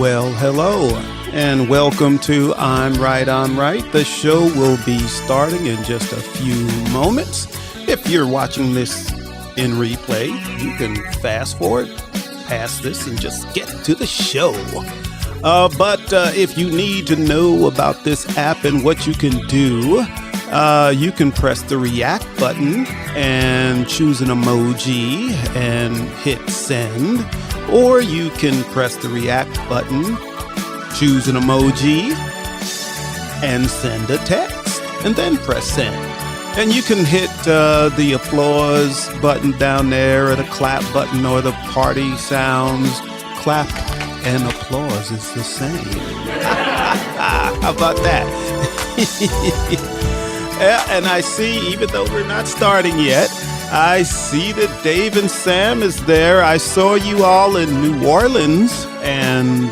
Well, hello, and welcome to I'm Right. The show will be starting in just a few moments. If you're watching this in replay, you can fast forward past this and just get to the show. But if you need to know about this app and what you can do, you can press the react button and choose an emoji and hit send. Or you can press the react button, choose an emoji, and send a text, and then press send. And you can hit the applause button down there, or the clap button, or the party sounds. Clap and applause is the same. How about that? Yeah, and I see, even though we're not starting yet, I see that Dave and Sam is there. I saw you all in New Orleans, and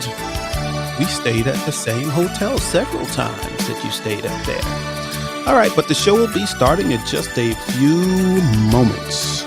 we stayed at the same hotel several times that you stayed up there. All right, but the show will be starting in just a few moments.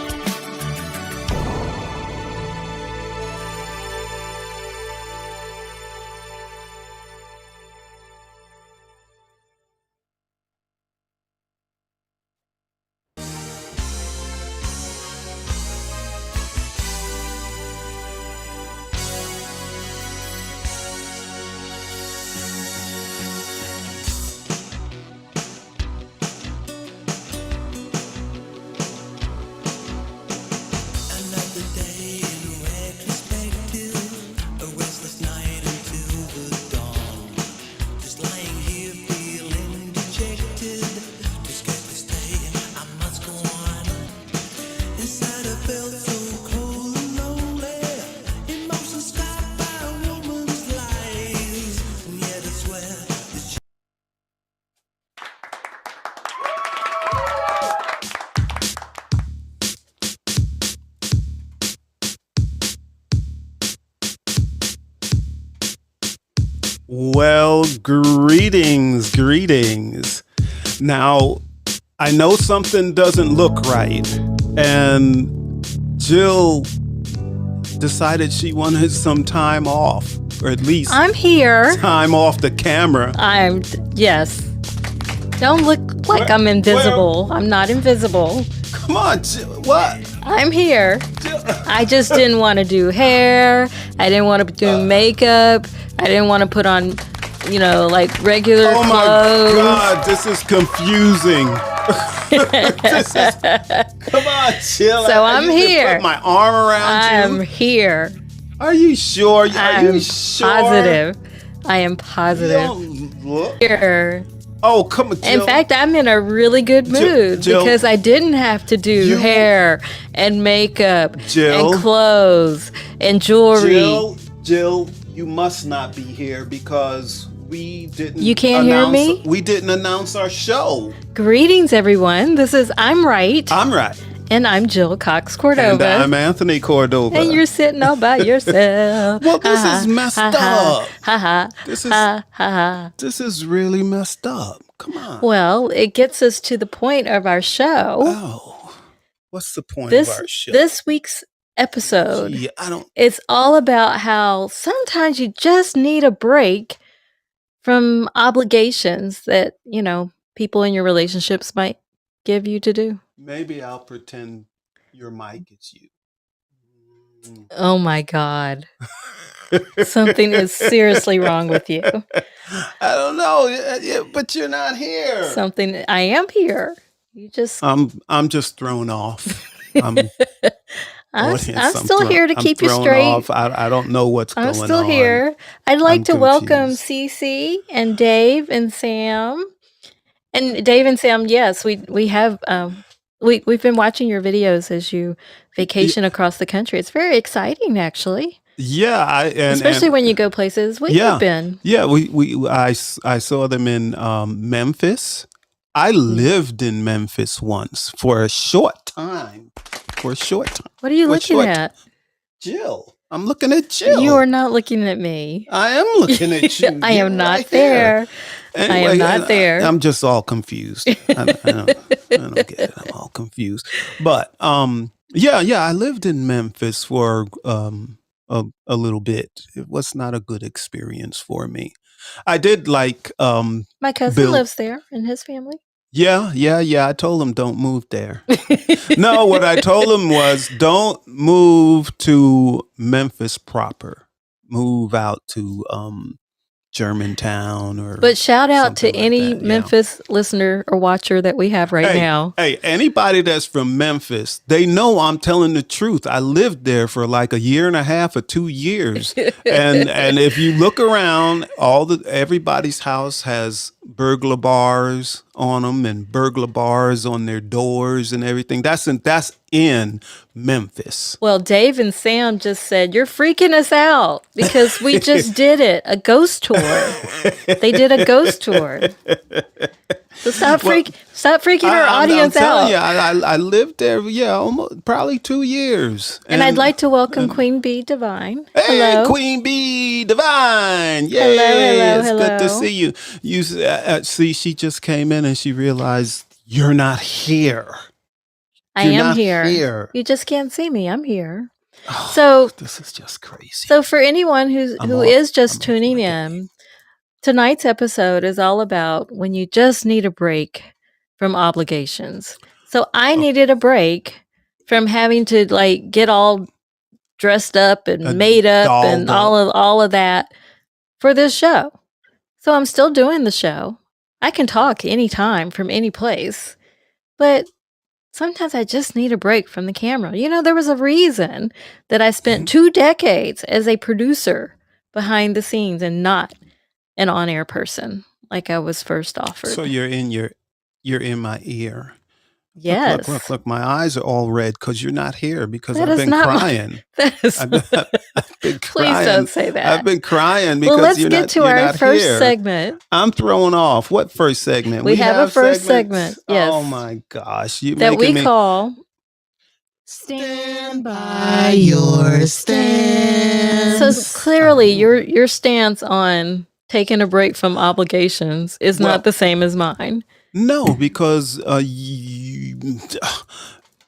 Well, greetings. Now, I know something doesn't look right, and Jill decided she wanted some time off, or at least I'm here. Time off the camera. Yes. Don't look like I'm invisible. I'm not invisible. Come on, Jill, what? I'm here. Jill. I just didn't want to do hair. I didn't want to do makeup. I didn't want to put on, regular Oh clothes. my God, this is confusing. Come on, Jill. So I I'm need to here. put my arm around you. I'm here. Are you sure? I'm you sure? positive. I am You positive. don't look. Here. Oh, come on, Jill. In fact, I'm in a really good mood Jill, because I didn't have to do hair and makeup Jill, and clothes and jewelry. Jill, you must not be here because we didn't. You can't hear me? We didn't announce our show. Greetings, everyone. This is I'm Right. I'm right. And I'm Jill Cox Cordova. And I'm Anthony Cordova. And you're sitting all by yourself. Well, this is messed up. Ha. This is really messed up. Come on. Well, it gets us to the point of our show. Oh, what's the point of our show? This week's episode. Gee, It's all about how sometimes you just need a break from obligations that, people in your relationships might give you to do. Maybe I'll pretend your mic is you. Oh my God. Something is seriously wrong with you. I don't know, but you're not here. I am here. You just I'm just thrown off. I'm still here to keep you straight. Off. I don't know what's going on. I'm still here. I'd like I'm to welcome confused. Cece and Dave and Sam. And Dave and Sam, yes, we have we've been watching your videos as you vacation across the country. It's very exciting, actually. Yeah, Especially when you go places we have been. Yeah, I saw them in Memphis. I lived in Memphis once for a short time. What are you looking at? Jill. I'm looking at Jill. You are not looking at me. I am looking at you. I am not right there. Anyway, I am not there. I'm just all confused. I don't get it. I'm all confused. But yeah, I lived in Memphis for a little bit. It was not a good experience for me. I did like My cousin Bill. lives there and his family. Yeah. I told him don't move there. No, what I told him was don't move to Memphis proper. Move out to Germantown or But shout out to something like any that. Yeah. Memphis listener or watcher that we have right now. Hey, anybody that's from Memphis, they know I'm telling the truth. I lived there for like a year and a half or 2 years. and if you look around, everybody's house has burglar bars on them and burglar bars on their doors and everything. That's in Memphis. Well, Dave and Sam just said, you're freaking us out because we just did it, a ghost tour. They did a ghost tour. So stop freaking our audience I'm out. telling you, I lived there, almost probably 2 years. And I'd like to welcome Queen Bee Divine. Hey, Hello. Queen Bee Divine. Yay. Hello, It's good to see you. You see, she just came in and she realized you're not here. I You're am not here. You just can't see me. I'm here. Oh, So this is just crazy. So for anyone who is just I'm off tuning my in, game. tonight's episode is all about when you just need a break from obligations. So I needed a break from having to like get all dressed up and made up and all of that for this show. So I'm still doing the show. I can talk anytime from any place, but sometimes I just need a break from the camera. You know, there was a reason that I spent 2 decades as a producer behind the scenes and not an on-air person like I was first offered. So you're in my ear. Yes. Look, my eyes are all red because you're not here because That I've is been not crying. I've been crying. Please don't say that. I've been crying because Well, let's you're get not, to you're our not first here. segment. I'm thrown off. What first segment? We have a first segments? segment. Yes. Oh my gosh. You That making we me call Stand by your stance. So clearly your stance on taking a break from obligations is not the same as mine. No, because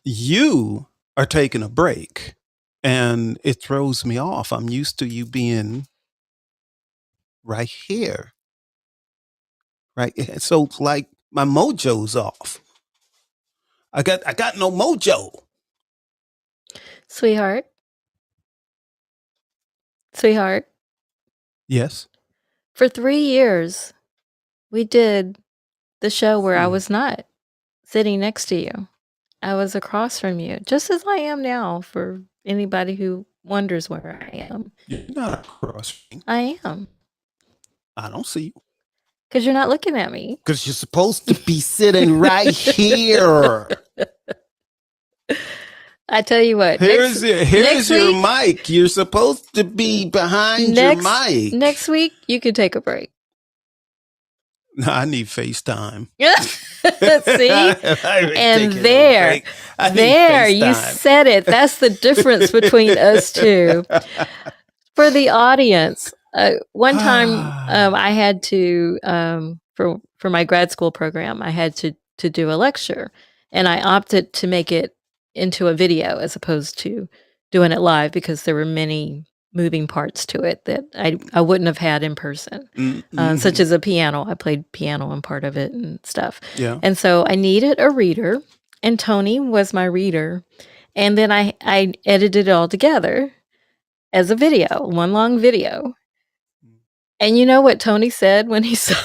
you are taking a break and it throws me off. I'm used to you being right here. Right. So like my mojo's off. I got no mojo. Sweetheart. Yes. For 3 years, we did the show where I was not sitting next to you. I was across from you, just as I am now, for anybody who wonders where I am. You're not across from me. I am. I don't see you. Because you're not looking at me. Because you're supposed to be sitting right here. I tell you what. Here's next your week, mic. You're supposed to be behind your mic. Next week, you could take a break. No, I need FaceTime. See? And there, you said it. That's the difference between us two. For the audience, one time I had to, for my grad school program, I had to do a lecture, and I opted to make it into a video as opposed to doing it live because there were many moving parts to it that I wouldn't have had in person, such as a piano. I played piano in part of it and stuff. Yeah. And so I needed a reader, and Tony was my reader. And then I edited it all together as a video, one long video. And you know what Tony said when he saw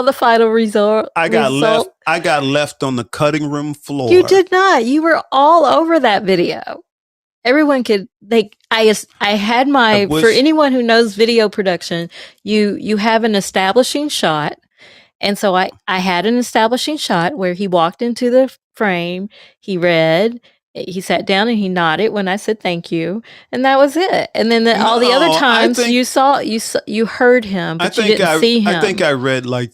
the final result? I got left on the cutting room floor. You did not. You were all over that video. Everyone could I had my for anyone who knows video production, you have an establishing shot. And so I had an establishing shot where he walked into the frame, he read, he sat down and he nodded when I said thank you, and that was it. And then all the other times you heard him, but you didn't see him. I think I read like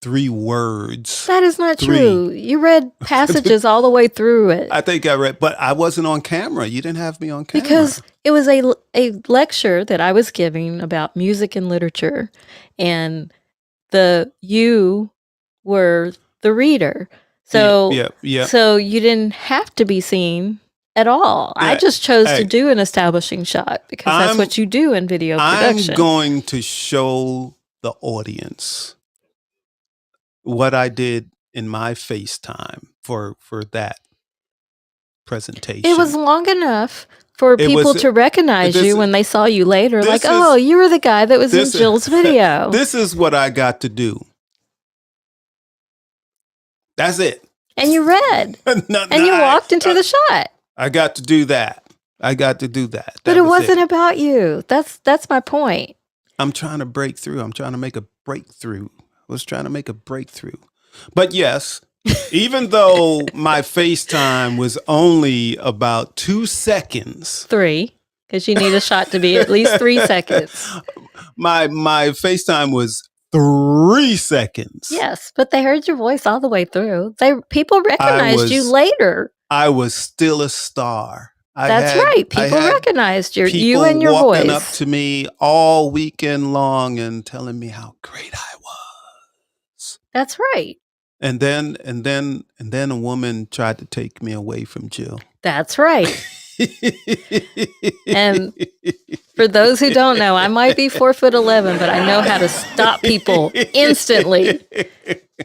3 words. That is not true. You read passages all the way through it. I think I read, but I wasn't on camera. You didn't have me on camera. Because it was a lecture that I was giving about music and literature, and you were the reader. So yeah. So you didn't have to be seen at all. I Yeah, just chose to hey, do an establishing shot because that's I'm what you do in video I'm production. going to show the audience what I did in my FaceTime for that It was presentation. long enough for It people was to recognize this you when they saw you later. Like, this oh, is you were the guy that was in this Jill's video. this is what I got to do. That's it. And you read. No, And you walked into the shot. I got to do that. I got to do that. But That it was wasn't about you. That's my point. I'm trying to break through. I'm trying to make a breakthrough. I was trying to make a breakthrough. But yes, even though my FaceTime was only about 2 seconds, 3, because you need a shot to be at least 3 seconds. my FaceTime was 3 seconds. Yes, but they heard your voice all the way through. People recognized you was- later. I was still a star. That's right. People recognized you people and your walking voice. up to me all weekend long and telling me how great I was. That's right. And then a woman tried to take me away from Jill. That's right. And for those who don't know, I might be 4'11", but I know how to stop people instantly.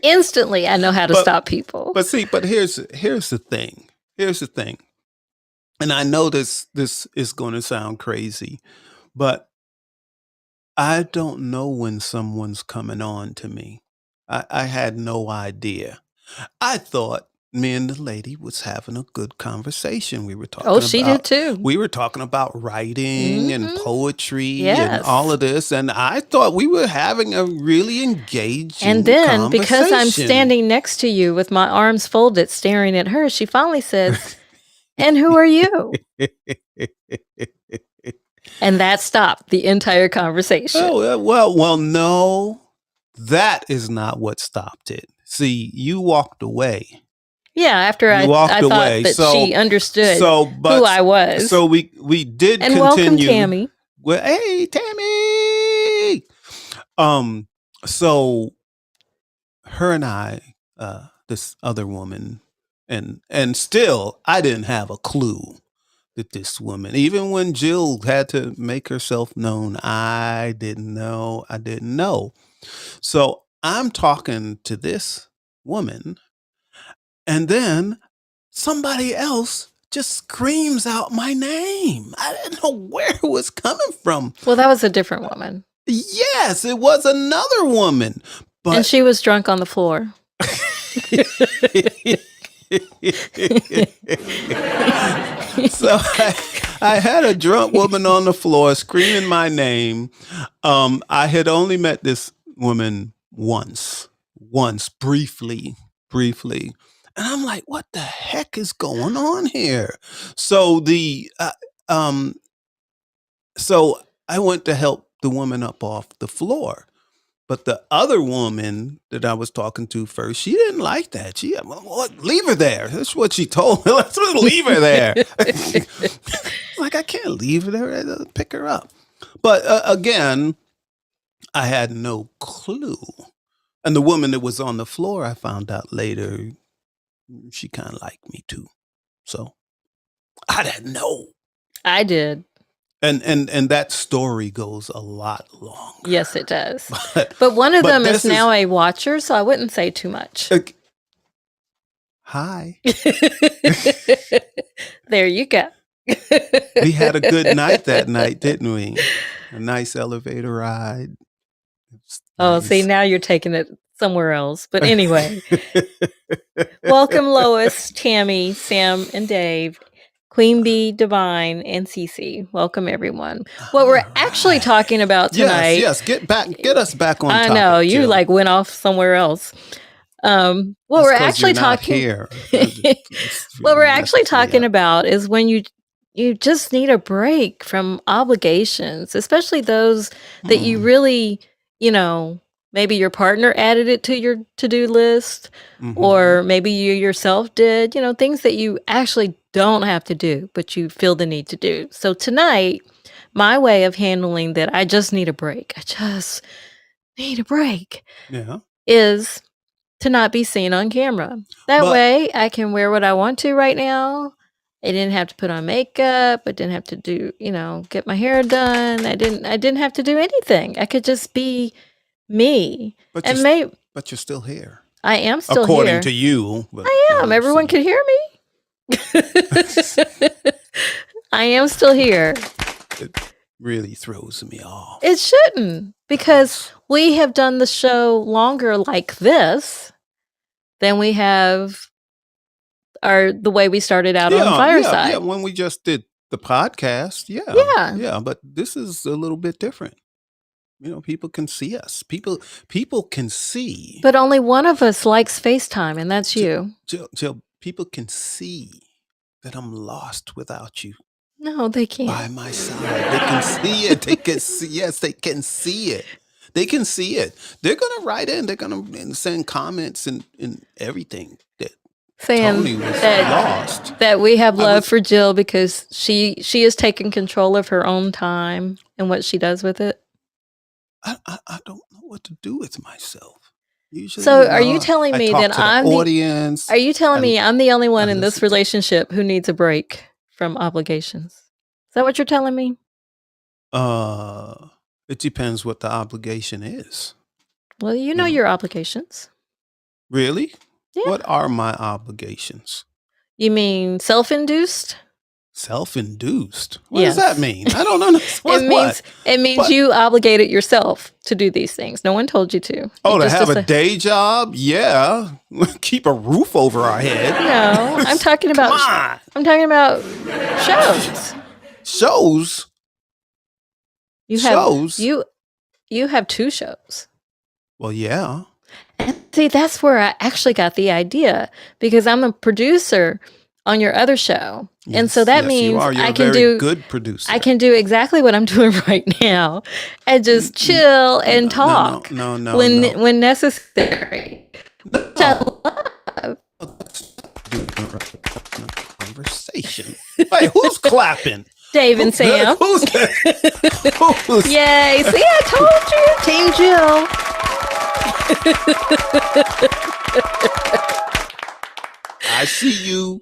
Instantly, I know how to stop people. But here's the thing. Here's the thing. And I know this is going to sound crazy, but I don't know when someone's coming on to me. I had no idea. I thought me and the lady was having a good conversation. We were talking Oh, she did too. we were talking about writing and Mhm. poetry and Yes. all of this, and I thought we were having a really engaging And then, because I'm conversation. standing next to you with my arms folded, staring at her, she finally says, "And who are you?" And that stopped the entire conversation. Oh, well, no, that is not what stopped it. See, you walked away. Yeah, after You walked I thought away. that So- she understood But who I was. So we did and continue. welcome, Tammy. Well, hey, Tammy. So her and I, this other woman, and still I didn't have a clue that this woman, even when Jill had to make herself known, I didn't know. So I'm talking to this woman, and then somebody else just screams out my name. I didn't know where it was coming from. Well, that was a different woman. Yes, it was another woman. But And she was drunk on the floor. So I had a drunk woman on the floor screaming my name. I had only met this woman once, briefly. And I'm like, what the heck is going on here? So so I went to help the woman up off the floor. But the other woman that I was talking to first, she didn't like that. She, well, leave her there. That's what she told me. Let's leave her there. Like, I can't leave her there. Pick her up. But again, I had no clue. And the woman that was on the floor, I found out later, she kind of liked me too. So I didn't know. I did. And that story goes a lot longer. Yes, it does. But one of but them is this is- now a watcher, so I wouldn't say too much. Hi. There you go. We had a good night that night, didn't we? A nice elevator ride. It was Oh, nice. see, now you're taking it somewhere else. But anyway, welcome Lois, Tammy, Sam, and Dave, Queen Bee, Divine, and Cece. Welcome everyone. What we're actually talking about tonight. Yes, get us back on I topic. know you Jill. like went off somewhere else. What It's we're 'cause actually you're not talking. here. What we're actually talking about is when you just need a break from obligations, especially those that you really, maybe your partner added it to your to-do list, or maybe you yourself did, things that you actually don't have to do, but you feel the need to do. So tonight, my way of handling that, I just need a break. I just need a break yeah. is to not be seen on camera. That But- way I can wear what I want to right now I didn't have to put on makeup. I didn't have to do, get my hair done. I didn't have to do anything. I could just be me. But And but you're still here. I am still According here. to you. But I am. Everyone can hear me. I am still here. It really throws me off. It shouldn't, because we have done the show longer like this than we have the way we started out on Fireside. Yeah, when we just did the podcast. Yeah. Yeah, but this is a little bit different. People can see us. People can see. But only one of us likes FaceTime, and that's you. Jill, people can see that I'm lost without you No, they can't. by my side. They can see it. They can see. Yes, they can see it. They can see it. They're gonna write in. They're gonna send comments and everything that Saying Tony was lost. that we have love for Jill because she has taken control of her own time and what she does with it. I don't know what to do with myself. Usually, So are you telling me that I'm the audience? Are you telling me I'm the only one I in this listen. relationship who needs a break from obligations? Is that what you're telling me? It depends what the obligation is. Well, you know your obligations. Really? Yeah. What are my obligations? You mean self-induced? Self-induced? What Yes. does that mean? I don't know. It means What? you obligated yourself to do these things. No one told you to. Oh, You to just have a decide- day job? Yeah. Keep a roof over our head. No, I'm talking about Come on. I'm talking about shows. Shows? You have Shows? you have 2 shows. Well, yeah. And see, that's where I actually got the idea, because I'm a producer on your other show. And so that Yes, means you are. You're I a can very do good producer. I can do exactly what I'm doing right now and just chill and talk No. when necessary. Which I love. Conversation. Wait, who's clapping? Dave and Sam. Who's that? Who's Yay. See, I told you. Team Jill. I see you.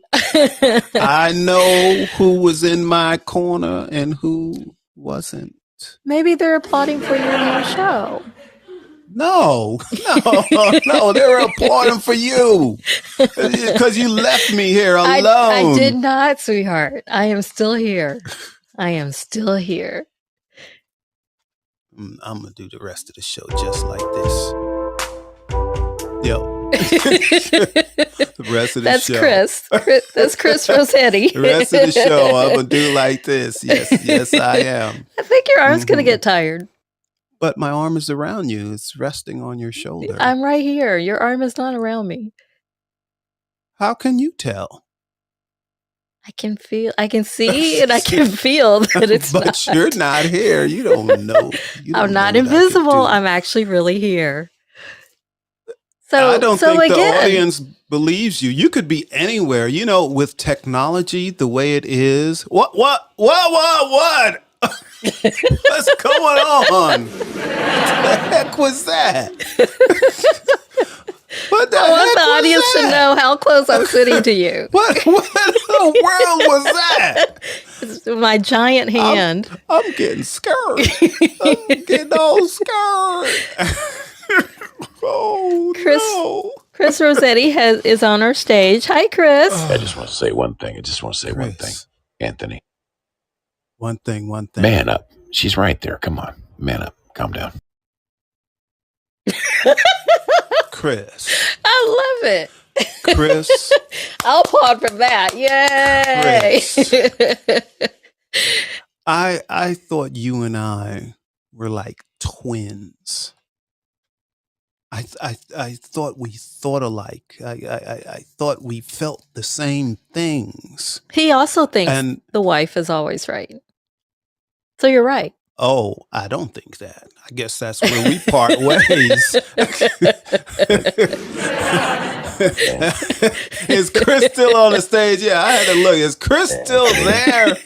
I know who was in my corner and who wasn't. Maybe they're applauding for your new show. No, they're applauding for you because you left me here alone. I did not, sweetheart. I am still here. I'm going to do the rest of the show just like this. Yo. The rest of the That's show. Chris. That's Chris Rossetti. The rest of the show, I'm going to do like this. Yes, I am. I think your arm's going to get tired. But my arm is around you. It's resting on your shoulder. I'm right here. Your arm is not around me. How can you tell? I can see, and I can feel that it's but not. You're not here. You don't know. I'm not invisible. I'm actually really here. So I don't think again, the audience believes you. You could be anywhere. With technology the way it is. What? What's going on? What the heck was that? What the I want heck the was audience that? to know how close I'm sitting to you. What in the world was that? It's my giant hand. I'm getting scared. I'm getting all scared. Oh, no. Chris Rossetti is on our stage. Hi, Chris. I just want to say one thing. One thing. Anthony. One thing. Man up. She's right there. Come on. Man up. Calm down. Chris. I love it. Chris. I'll applaud for that. Yay. I thought you and I were like twins. I thought we thought alike. I thought we felt the same things. He also thinks And the wife is always right. So you're right. oh, I don't think that. I guess that's where we part ways. Is Chris still on the stage? Yeah, I had to look. Is Chris still there?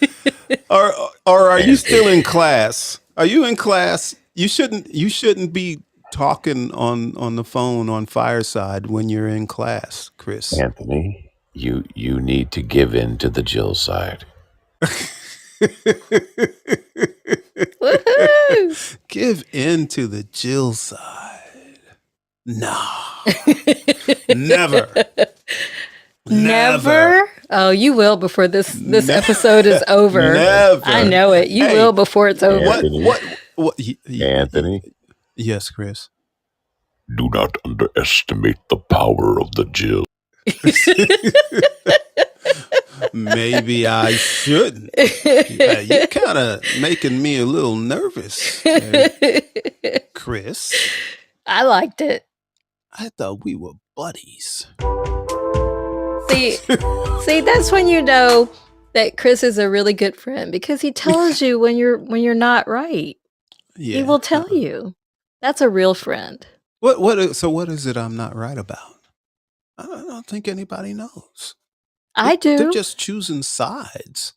Or are you still in class? Are you in class? You shouldn't be talking on the phone on Fireside when you're in class, Chris. Anthony, You need to give in to the Jill side. Woohoo! Give in to the Jill side. Nah. Never. Never? Oh, you will before this episode is over. Never. I know it. You will before it's over. What? Anthony? Yes, Chris. Do not underestimate the power of the Jill. Maybe I shouldn't. You're kind of making me a little nervous, Chris. I liked it. I thought we were buddies. See, that's when you know that Chris is a really good friend because he tells you when you're not right. Yeah. He will tell you. That's a real friend. So what is it I'm not right about? I don't think anybody knows. I do. They're just choosing sides.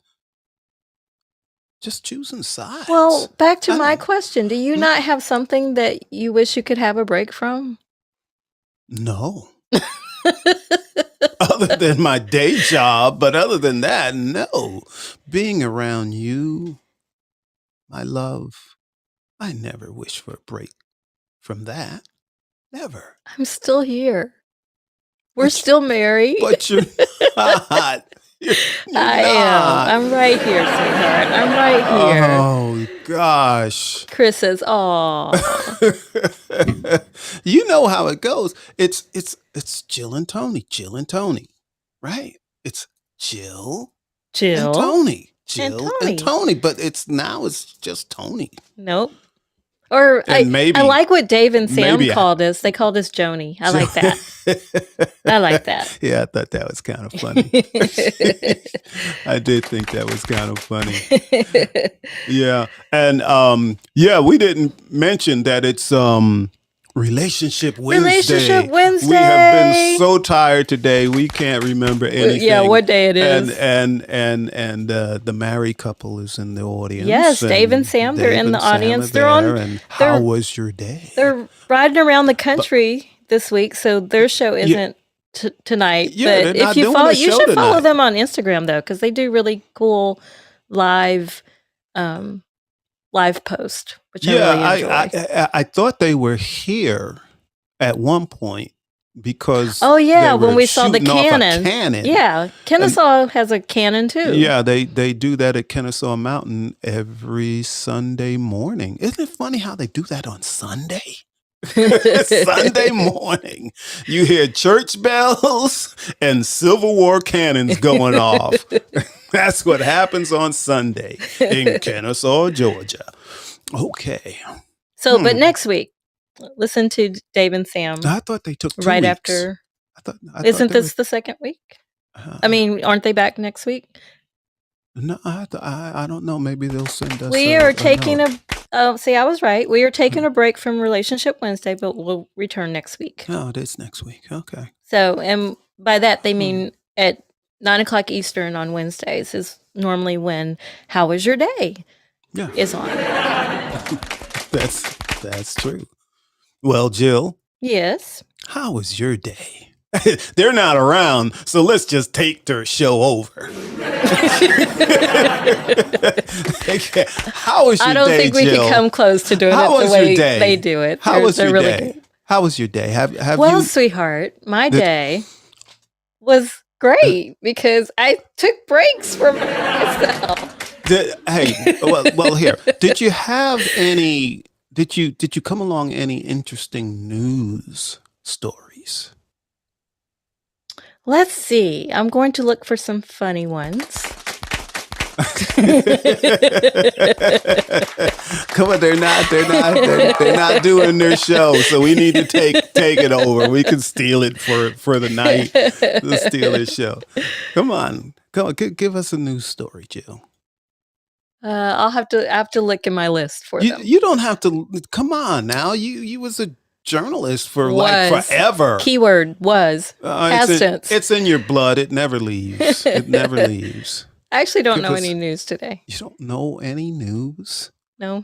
Just choosing sides. Well, back to I my don't- question. Do you not have something that you wish you could have a break from? No. Other than my day job, but other than that, no. Being around you, my love, I never wish for a break from that. Never. I'm still here. We're But- still married. But you're not. You're I not. am. I'm right here, sweetheart. I'm right here. Oh gosh. Chris says, "Oh, You know how it goes. It's Jill and Tony. Jill and Tony. Right? It's Jill and Jill." Tony. and Jill Tony. and Tony. But it's just Tony. Nope. Or And maybe I like what Dave and Sam maybe I- called us. They called us Joni. I like that. I like that. Yeah, I thought that was kind of funny. I did think that was kind of funny. Yeah. And we didn't mention that it's Relationship Wednesday. Relationship Wednesday. We have been so tired today. We can't remember anything. Yeah, what day it is. And the married couple is in the audience. Yes, Dave and Sam, they're Dave in the and Sam audience. are They're on- there. And they're- how was your day? They're riding around the country this week, so their show isn't tonight. Yeah, but they're not if you doing follow, the you show should follow tonight. them on Instagram though, because they do really cool live post, which I really enjoy. I thought they were here at one point because Oh, yeah, they when were we saw the shooting off a cannon. cannon. Yeah, Kennesaw has a cannon too. Yeah, they do that at Kennesaw Mountain every Sunday morning. Isn't it funny how they do that on Sunday? Sunday morning, you hear church bells and Civil War cannons going off. That's what happens on Sunday in Kennesaw, Georgia. Okay. So, but next week, listen to Dave and Sam I thought they took 2 right weeks. after. I thought Isn't they this the second week? were- I mean, aren't they back next week? no, I don't know. Maybe they'll send us. We are taking see, I was right. We are taking a break from Relationship Wednesday, but we'll return next week. Oh, it is next week. Okay. So, and by that they mean at 9:00 Eastern on Wednesdays is normally when How Was Your Day Yeah, is on. that's true. Well, Jill, Yes. how was your day? They're not around, so let's just take their show over. How was your I don't day, think we Jill? can come close to doing How it was the way your day? they do it. How They're- was they're your really day? good. How was your day? Have Well, you? sweetheart, my Did- day was great because I took breaks from myself. Well, here. Did you have any? Did you come along any interesting news stories? Let's see. I'm going to look for some funny ones. Come on, they're not doing their show, so we need to take it over. We can steal it for the night. Let's steal this show. Come on, give us a news story, Jill. I have to look in my list for them. You don't have to. Come on now. You was a journalist for like Was. forever. Keyword was. Past tense. It's in your blood. It never leaves. It never leaves. I actually don't know Because- any news today. You don't know any news. No,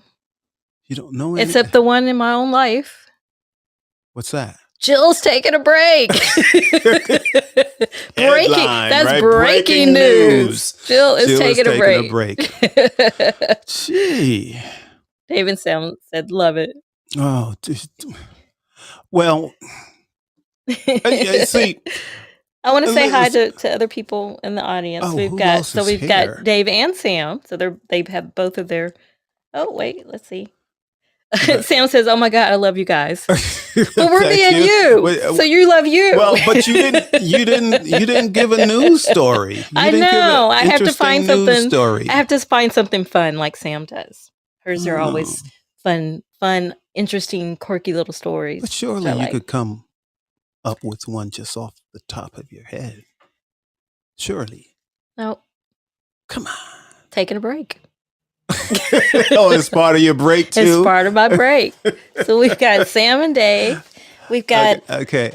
You don't know any. except the one in my own life. What's that? Jill's taking a break. Every breaking. headline, That's right? breaking news. Jill is taking a break. Gee. Dave and Sam said, "Love it." Oh, well, see. I want to say hi to other people in the audience. Oh, we've who got else is here? got Dave and Sam. So they have both of their. Oh wait, let's see. Sam says, "Oh my God, I love you guys." But we're being you, Wait, so you love you. Well, but you didn't give a news story. I know. I have to find something. Story. I have to find something fun, like Sam does. Hers are always fun, interesting, quirky little stories. But surely you could come up with one just off the top of your head. Surely. No. Come on. Taking a break. Oh, it's part of your break too? It's part of my break. So we've got Sam and Dave. We've got Okay.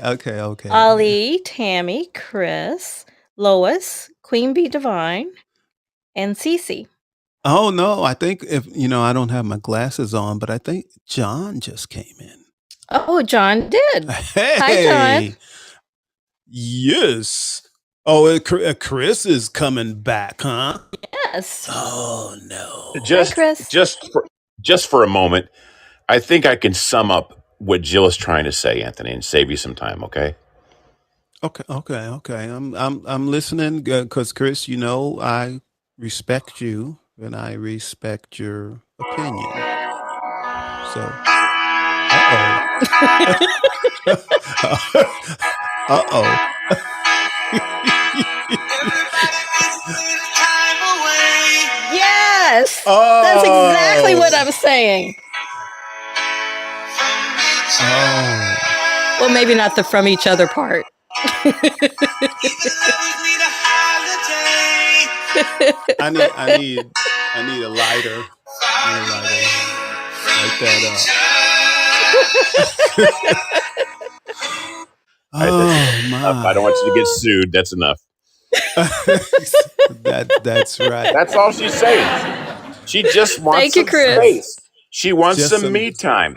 Ali, Tammy, Chris, Lois, Queen Bee Divine, and Cece. Oh no, I think I don't have my glasses on, but I think John just came in. Oh, John did. Hey. Hi, John. Yes. Oh, Chris is coming back, huh? Yes. Oh no. Chris. Just for a moment, I think I can sum up what Jill is trying to say, Anthony, and save you some time. Okay. Okay. I'm listening because Chris, I respect you and I respect your opinion. So, Yes. That's exactly what I'm saying. Oh. Well, maybe not the from each other part. I need a lighter. Light that up. Oh my! I don't want you to get sued. That's enough. That's right. That's all she's saying. She just wants some space. She wants some me time.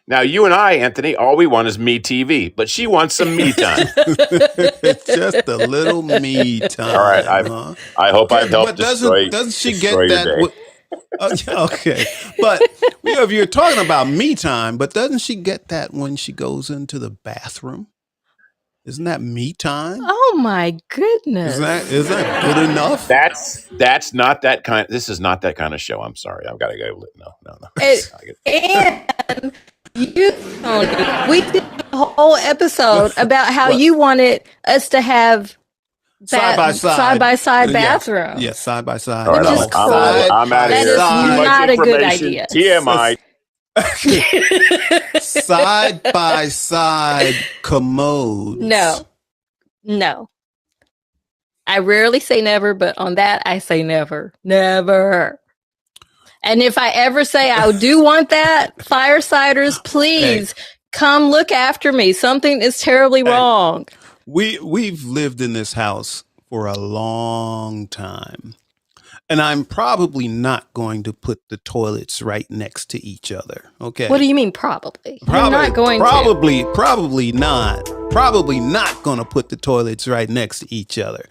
Now, you and I, Anthony, all we want is me TV, but she wants some me time. Just a little me time. All right, I hope I've helped destroy. Doesn't she get that? Okay, but if you're talking about me time, but doesn't she get that when she goes into the bathroom? Isn't that me time? Oh my goodness! Is that good enough? That's not that kind. This is not that kind of show. I'm sorry. I've got to go. No. And you, Tony, we did a whole episode about how you wanted us to have side by side bathroom. Yes, side by side. All right, I'm out of here. That is not a good idea. TMI. Side by side commodes. No. I rarely say never, but on that I say never. Never. And if I ever say I do want that, Firesiders, please come look after me. Something is terribly wrong. We've lived in this house for a long time. And I'm probably not going to put the toilets right next to each other. Okay. What do you mean probably? You're not going probably not. Probably not going to put the toilets right next to each other.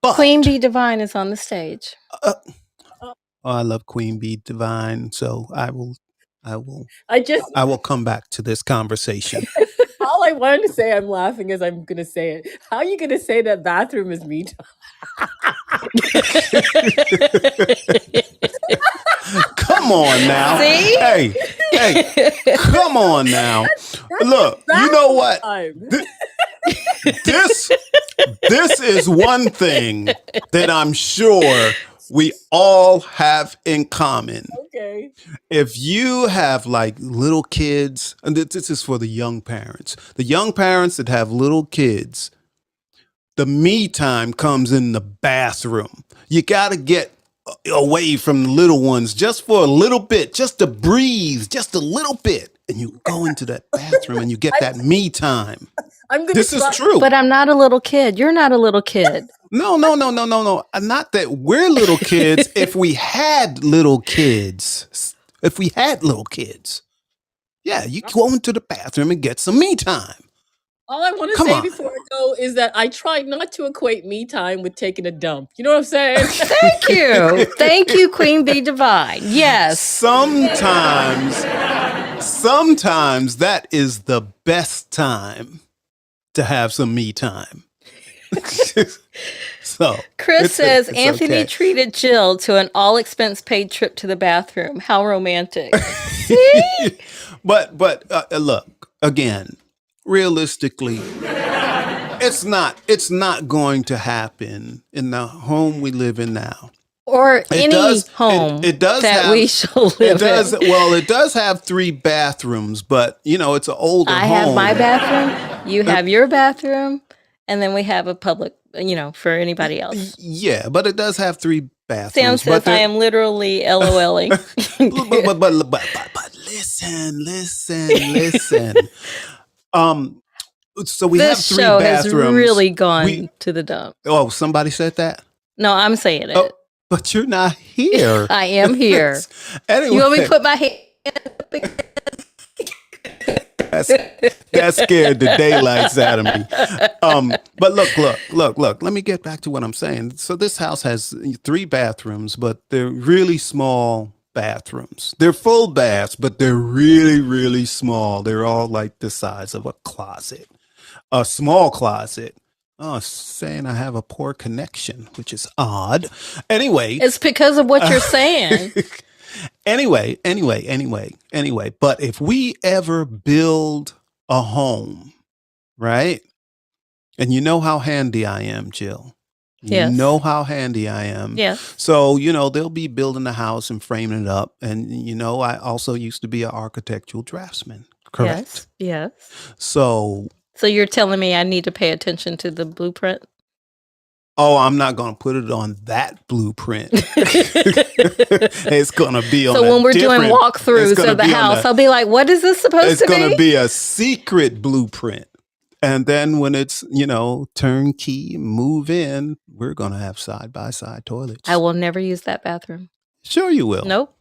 But Queen Bee Divine is on the stage. I love Queen Bee Divine, so I will come back to this conversation. All I wanted to say, I'm laughing as I'm going to say it. How are you going to say that bathroom is me time? Come on now. See? Hey, come on now. Look, you know what? This is one thing that I'm sure we all have in common. Okay. If you have like little kids, and this is for the young parents that have little kids, the me time comes in the bathroom. You got to get away from the little ones just for a little bit, just to breathe, just a little bit. And you go into that bathroom and you get that me time. This is true. But I'm not a little kid. You're not a little kid. No. Not that we're little kids. If we had little kids, yeah, you go into the bathroom and get some me time. All I want to Come say on. before I go is that I try not to equate me time with taking a dump. You know what I'm saying? Thank you. Thank you, Queen Bee Divine. Yes. Sometimes that is the best time to have some me time. So Chris says it's Anthony okay. treated Jill to an all expense paid trip to the bathroom. How romantic. See? But look, again, realistically, it's not going to happen in the home we live in now. Or any home that we shall live in. Well, it does have 3 bathrooms, but it's an older home. I have my bathroom, you have your bathroom, and then we have a public, for anybody else. Yeah, but it does have 3 bathrooms. Sam says I am literally LOLing. but listen. So we have 3 show bathrooms. Has really gone to the dump. Oh, somebody said that? No, I'm saying it. Oh, but you're not here. I am here. Anyway, you want me to put my hand? That scared the daylights out of me. But look. Let me get back to what I'm saying. So this house has 3 bathrooms, but they're really small bathrooms. They're full baths, but they're really, really small. They're all like the size of a closet, a small closet. Oh, saying I have a poor connection, which is odd. Anyway. It's because of what you're saying. Anyway. But if we ever build a home, right? And you know how handy I am, Jill. Yes. You know how handy I am. Yes. So, they'll be building a house and framing it up. And, I also used to be an architectural draftsman, correct? Yes. So you're telling me I need to pay attention to the blueprint? Oh, I'm not going to put it on that blueprint. It's going to be on. So when we're doing walkthroughs of the house, I'll be like, "What is this supposed to be?" It's going to be a secret blueprint, and then when it's turnkey, move in, we're going to have side by side toilets. I will never use that bathroom. Sure, you will. Nope.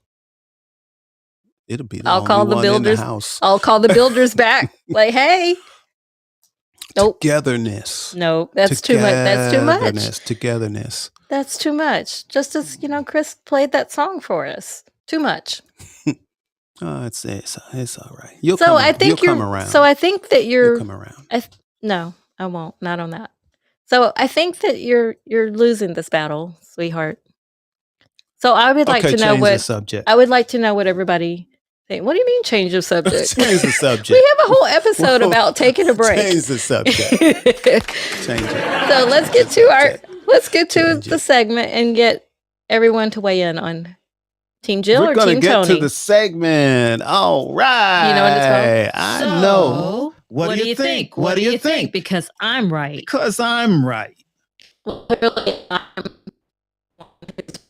It'll be. The I'll call the builders. I'll call the builders back. Like, hey. Nope. Togetherness. No, that's too much. That's too much. Togetherness. That's too much. Just as Chris played that song for us. Too much. It's all right. Come around. So I think that you'll come around. No, I won't. Not on that. So I think that you're losing this battle, sweetheart. So I would like to know what subject. I would like to know what everybody. What do you mean change of subject? Change the subject. We have a whole episode about taking a break. Change the subject. Change it. So let's get to the segment and get everyone to weigh in on Team Jill or Team Tony. We're going to get to the segment. All right. You know what it's called? I know. What do you think? What do you think? Because I'm right. Because I'm right. Well, clearly I'm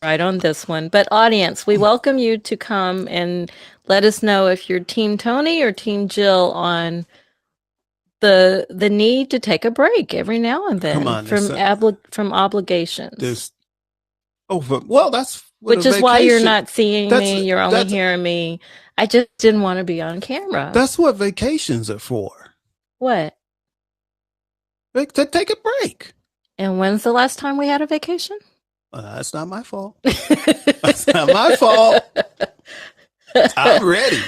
right on this one. But audience, we welcome you to come and let us know if you're Team Tony or Team Jill on the need to take a break every now and then from obligations. That's which is why you're not seeing me. You're only hearing me. I just didn't want to be on camera. That's what vacations are for. What? To take a break. And when's the last time we had a vacation? That's not my fault. That's not my fault. I'm ready.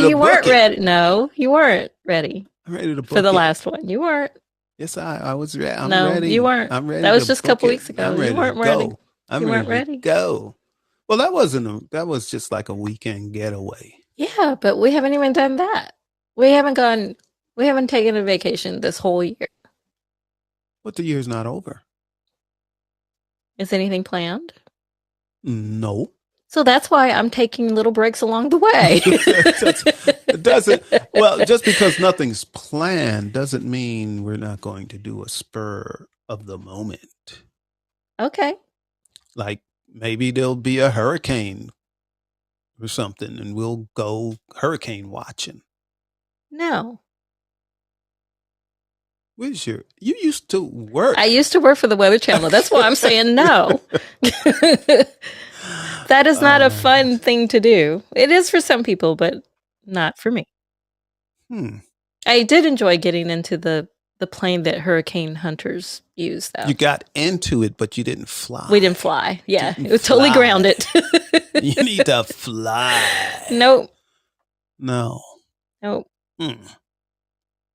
You weren't ready. No, you weren't ready. I'm ready to book for the last one. You weren't. Yes, I was ready. I'm no, ready. You weren't. I'm ready. That was just a couple weeks ago. I'm ready. You weren't ready. You weren't ready. Go. Well, that was just like a weekend getaway. Yeah, but we haven't even done that. We haven't taken a vacation this whole year. But the year's not over. Is anything planned? No. So that's why I'm taking little breaks along the way. It doesn't. Well, just because nothing's planned doesn't mean we're not going to do a spur of the moment. Okay. Like maybe there'll be a hurricane or something, and we'll go hurricane watching. No. You used to work. I used to work for the Weather Channel. That's why I'm saying no. That is not a fun thing to do. It is for some people, but not for me. I did enjoy getting into the plane that hurricane hunters use, though. You got into it, but you didn't fly. We didn't fly. Yeah, Didn't it was totally fly. grounded. You need to fly. Nope. No. Nope. Mm.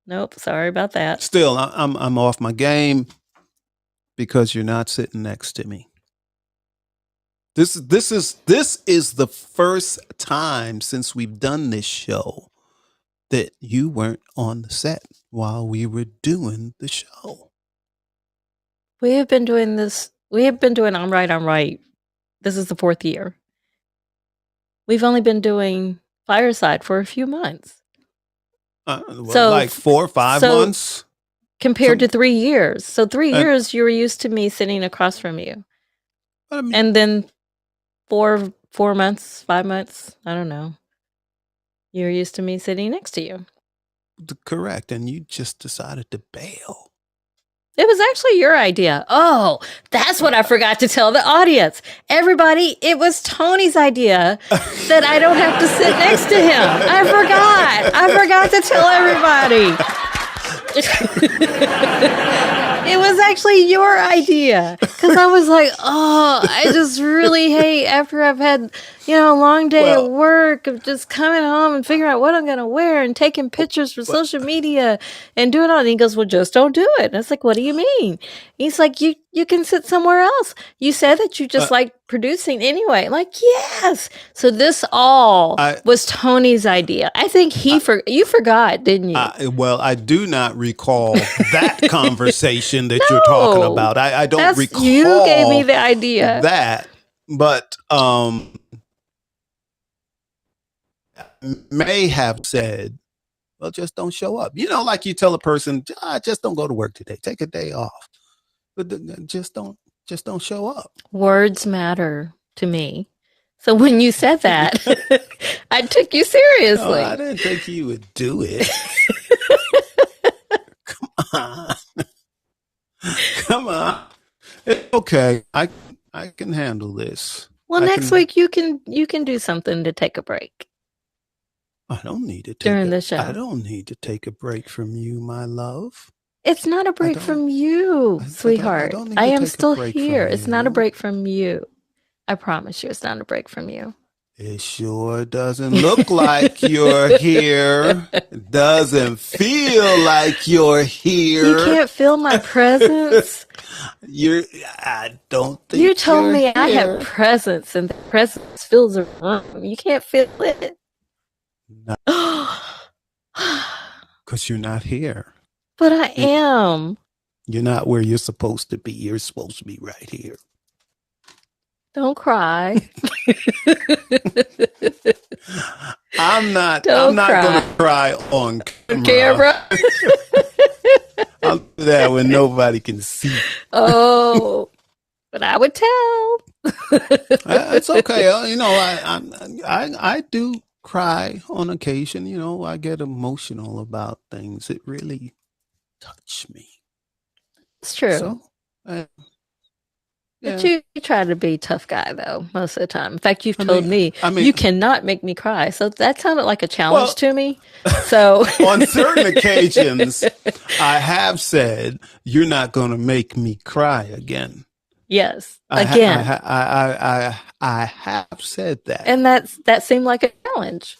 Nope. Sorry about that. Still, I'm off my game because you're not sitting next to me. This is the first time since we've done this show that you weren't on the set while we were doing the show. We have been doing this. We have been doing I'm Right. This is the 4th year. We've only been doing Fireside for a few months. So like 4 or 5 months compared to 3 years. So 3 years you were used to me sitting across from you. And then 4 months, 5 months, I don't know. You're used to me sitting next to you. Correct. And you just decided to bail. It was actually your idea. Oh, that's what I forgot to tell the audience. Everybody, it was Tony's idea that I don't have to sit next to him. I forgot to tell everybody. It was actually your idea. Because I was like, oh, I just really hate after I've had, a long day at work of just coming home and figuring out what I'm going to wear and taking pictures for social media and doing all. And he goes, well, just don't do it. And I was like, what do you mean? He's like, you can sit somewhere else. You said that you just like producing anyway. I'm like, yes. So this was Tony's idea. I think you forgot, didn't you? Well, I do not recall that conversation that you're talking about. I don't recall. You gave me the idea. That, but may have said, well, just don't show up. Like you tell a person, just don't go to work today. Take a day off. But just don't show up. Words matter to me. So when you said that, I took you seriously. No, I didn't think you would do it. Come on. It's okay. I can handle this. Well, next week you can do something to take a break. I don't need to during the show. I don't need to take a break from you, my love. It's not a break from you, sweetheart. I am still here. It's not a break from you. I promise you, it's not a break from you. It sure doesn't look like you're here. It doesn't feel like you're here. You can't feel my presence. I don't think you told me here. I have presence, and the presence fills a room. You can't feel it. Because you're not here. But I am. You're not where you're supposed to be. You're supposed to be right here. Don't cry. I'm not going to cry on camera. I'll do that when nobody can see. Oh, but I would tell. It's okay. I do cry on occasion. I get emotional about things. It really touch me. It's true. So, but you try to be a tough guy, though, most of the time. In fact, you've told me you cannot make me cry. So that sounded like a challenge to me. So on certain occasions, I have said, you're not going to make me cry again. Yes, again. I have said that. And that seemed like a challenge.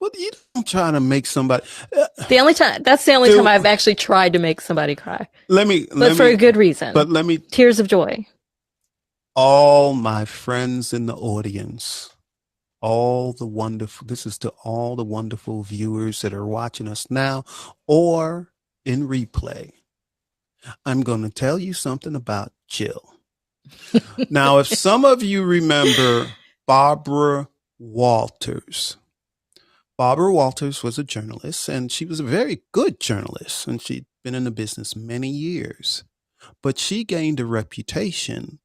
Well, you don't try to make somebody. That's the only time I've actually tried to make somebody cry. But for a good reason. But tears of joy. All my friends in the audience, this is to all the wonderful viewers that are watching us now or in replay. I'm going to tell you something about Jill. Now, if some of you remember Barbara Walters. Barbara Walters was a journalist, and she was a very good journalist, and she'd been in the business many years. But she gained a reputation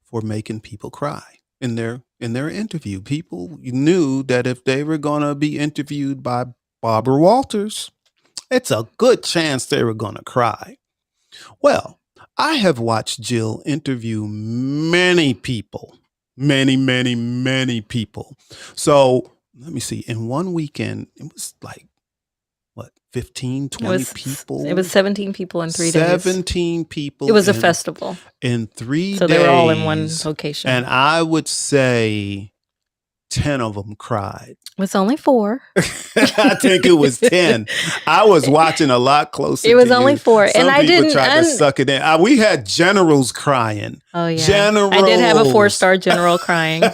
for making people cry in their interview. People knew that if they were going to be interviewed by Barbara Walters, it's a good chance they were going to cry. Well, I have watched Jill interview many people, many people. So let me see. In one weekend, it was like, what, 15, 20 It people? was 17 people in 3 days. 17 people. It was a festival. In 3 days. So they were all in one location. And I would say 10 of them cried. It was only 4. I think it was 10. I was watching a lot closer. It was only 4. Some and I didn't try to suck it in. We had generals crying. Oh, yeah. Generals. I did have a 4-star general crying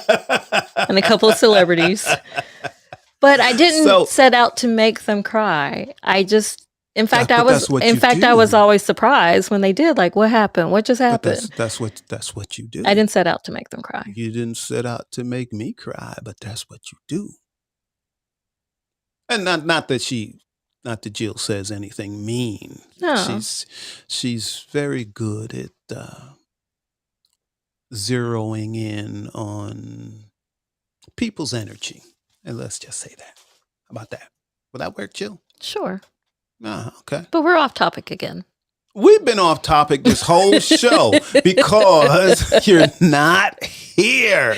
and a couple of celebrities. But I didn't set out to make them cry. I just, in fact, I was always surprised when they did. Like, what happened? What just happened? That's what you do. I didn't set out to make them cry. You didn't set out to make me cry, but that's what you do. And not that Jill says anything mean. No. She's very good at zeroing in on people's energy. And let's just say that. How about that? Will that work, Jill? Sure. Okay. But we're off topic again. We've been off topic this whole show because you're not here.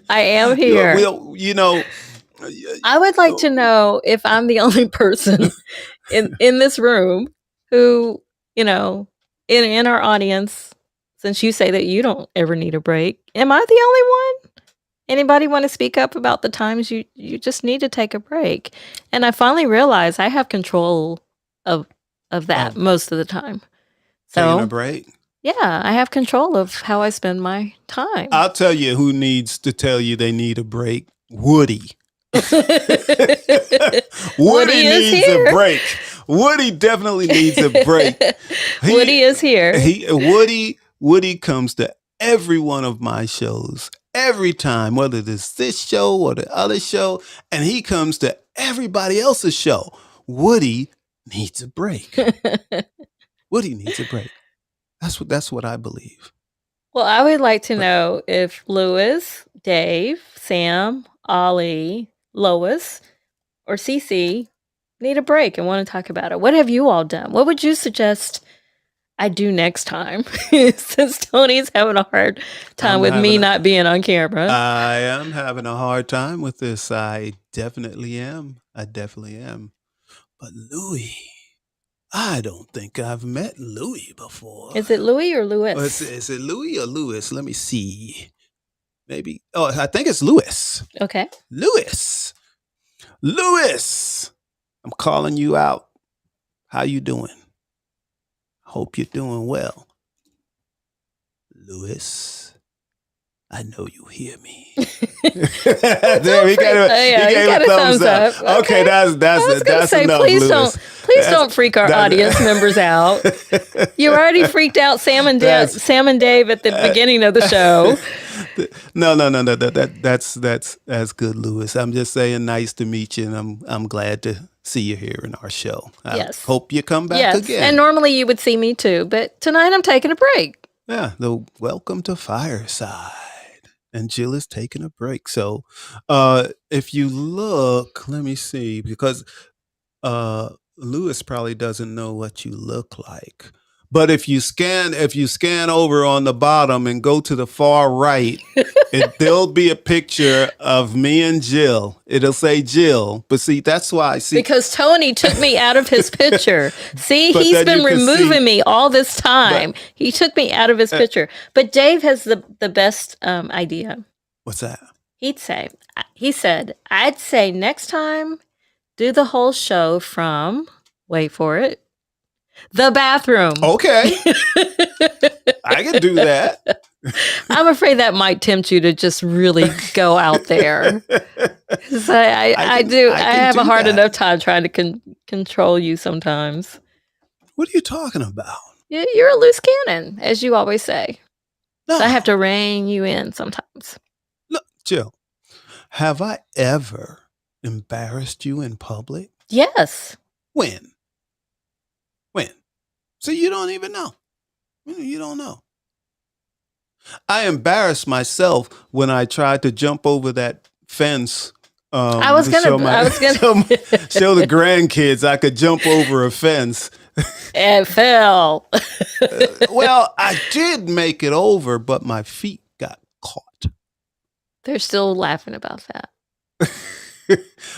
I am here. I would like to know if I'm the only person in this room who, in our audience, since you say that you don't ever need a break, am I the only one? Anybody want to speak up about the times you just need to take a break? And I finally realized I have control of that most of the time. So taking a break? Yeah, I have control of how I spend my time. I'll tell you who needs to tell you they need a break. Woody. Woody needs a break. Woody definitely needs a break. Woody is here. Woody comes to every one of my shows. Every time, whether it's this show or the other show, and he comes to everybody else's show. Woody needs a break. Woody needs a break. That's what I believe. Well, I would like to know if Lewis, Dave, Sam, Ollie, Lois, or Cece need a break and want to talk about it. What have you all done? What would you suggest I do next time? Since Tony's having a hard time with me not being on camera. I am having a hard time with this. I definitely am. But Louis, I don't think I've met Louis before. Is it Louis or Lewis? Is it Louis or Lewis? Let me see. Maybe. Oh, I think it's Lewis. Okay. Lewis, I'm calling you out. How you doing? Hope you're doing well. Lewis, I know you hear me. There, he gave a thumbs up. Okay, that's enough, Lewis. Please don't freak our audience members out. You already freaked out Sam and Dave at the beginning of the show. No. That's good, Lewis. I'm just saying, nice to meet you, and I'm glad to see you here in our show. Yes. Hope you come back again. And normally you would see me too, but tonight I'm taking a break. Yeah, welcome to Fireside. And Jill is taking a break. So if you look, let me see, because Lewis probably doesn't know what you look like. But if you scan over on the bottom and go to the far right, there'll be a picture of me and Jill. It'll say Jill. But see, that's why. Because Tony took me out of his picture. See, he's been removing me all this time. He took me out of his picture. But Dave has the best idea. What's that? He said, I'd say next time, do the whole show from, wait for it, the bathroom. Okay. I can do that. I'm afraid that might tempt you to just really go out there. I have a hard enough time trying to control you sometimes. What are you talking about? You're a loose cannon, as you always say. No. So I have to rein you in sometimes. Look, Jill, have I ever embarrassed you in public? Yes. When? So you don't even know. You don't know. I embarrassed myself when I tried to jump over that fence. I was gonna show the grandkids I could jump over a fence. And fell. Well, I did make it over, but my feet got caught. They're still laughing about that.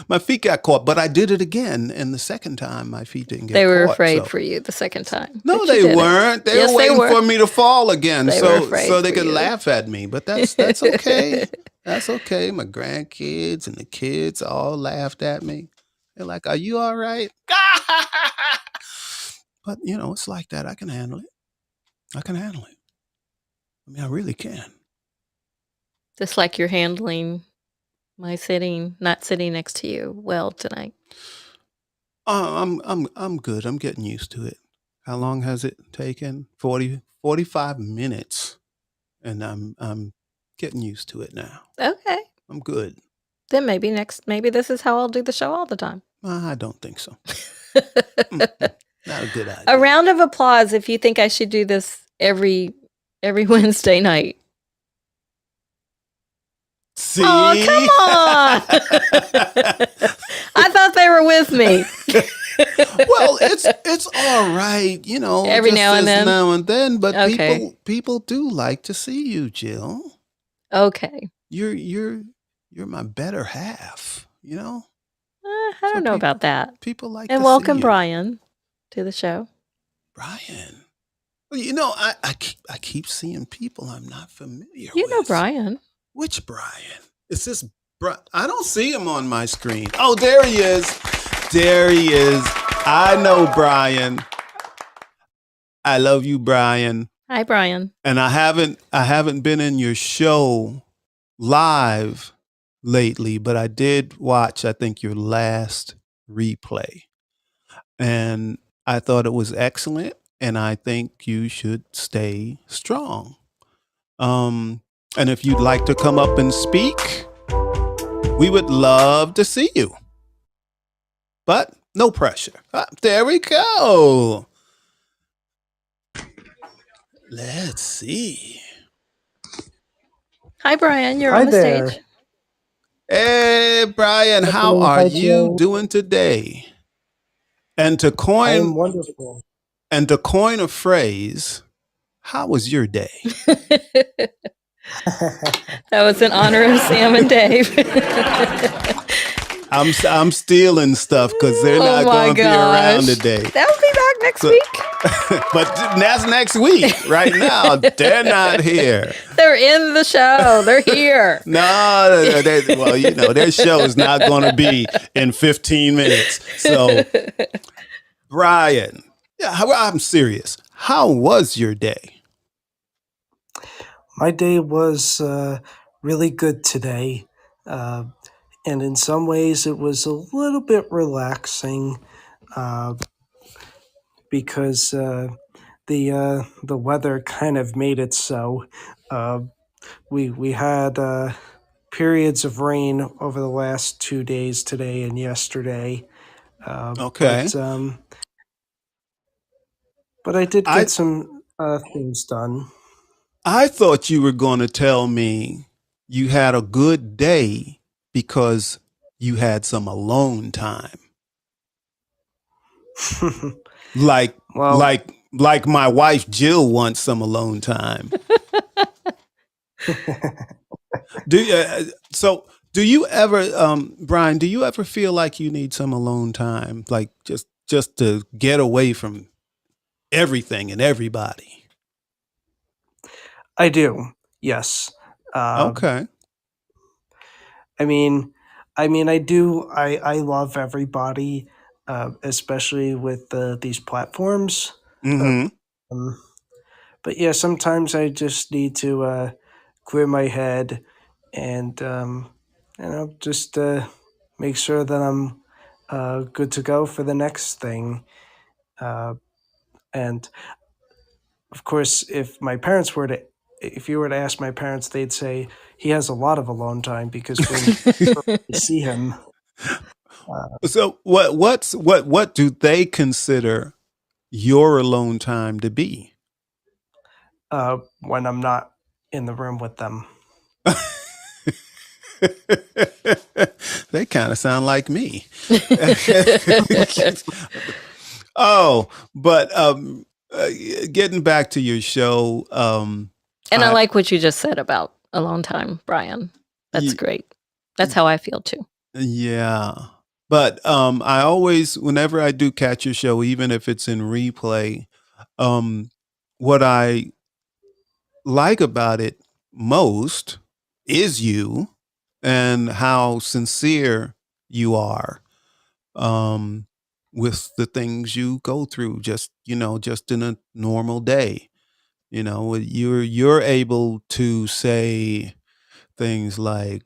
My feet got caught, but I did it again. And the second time, my feet didn't get They were caught. afraid So. for you the second time. No, but you they did it. weren't. They Yes, were they waiting were. for me to fall again, They were afraid so they for could you. laugh at me. But that's okay. That's okay. My grandkids and the kids all laughed at me. They're like, "Are you all right?" But it's like that. I can handle it. I can handle it. I mean, I really can. Just like you're handling my not sitting next to you well tonight. I'm good. I'm getting used to it. How long has it taken? 45 minutes. And I'm getting used to it now. Okay. I'm good. Then maybe this is how I'll do the show all the time. I don't think so. Not a good idea. A round of applause if you think I should do this every Wednesday night. See? Oh, come on. I thought they were with me. Well, it's all right, Every now and then? but Okay. people do like to see you, Jill. Okay. You're my better half, I don't know about that. People like And to welcome, see you. Brian, to the show. Brian. Well, I keep seeing people I'm not familiar You with. know Brian. Which Brian? Is this I don't see him on my screen. Oh, there he is. There he is. I know Brian. I love you, Brian. Hi, Brian. And I haven't been in your show live lately, but I did watch, I think, your last replay. And I thought it was excellent, and I think you should stay strong. And if you'd like to come up and speak, we would love to see you. But no pressure. There we go. Let's see. Hi, Brian. You're Hi on the there. stage. Hey, Brian, how Hello, are hi, you Jill. doing today? And to I am coin wonderful. a phrase, how was your day? That was in honor of Sam and Dave. I'm stealing stuff because they're Oh not my going to be around gosh. today. They'll be back next So- week. But that's next week. Right now, they're not here. They're in the show. They're here. No, their show is not going to be in 15 minutes. So, Brian, I'm serious. How was your day? My day was really good today. And in some ways, it was a little bit relaxing because the weather kind of made it so. We had periods of rain over the last 2 days, today and yesterday. Okay. But I did I- get some things done. I thought you were going to tell me you had a good day because you had some alone time. Like Well, like my wife Jill wants some alone time. Do you ever, Brian? Do you ever feel like you need some alone time, like just to get away from everything and everybody? I do. Yes. Okay. I mean, I do. I love everybody, especially with these platforms. Mm-hmm. But yeah, sometimes I just need to clear my head and just make sure that I'm good to go for the next thing. And of course, if you were to ask my parents, they'd say he has a lot of alone time because when you see him. So what do they consider your alone time to be? When I'm not in the room with them. They kind of sound like me. Oh, but getting back to your show, And I like what you just said about alone time, Brian. That's Ye- great. That's how I feel too. Yeah. But I always, whenever I do catch your show, even if it's in replay, what I like about it most is you and how sincere you are um, with the things you go through, just just in a normal day. You're able to say things like,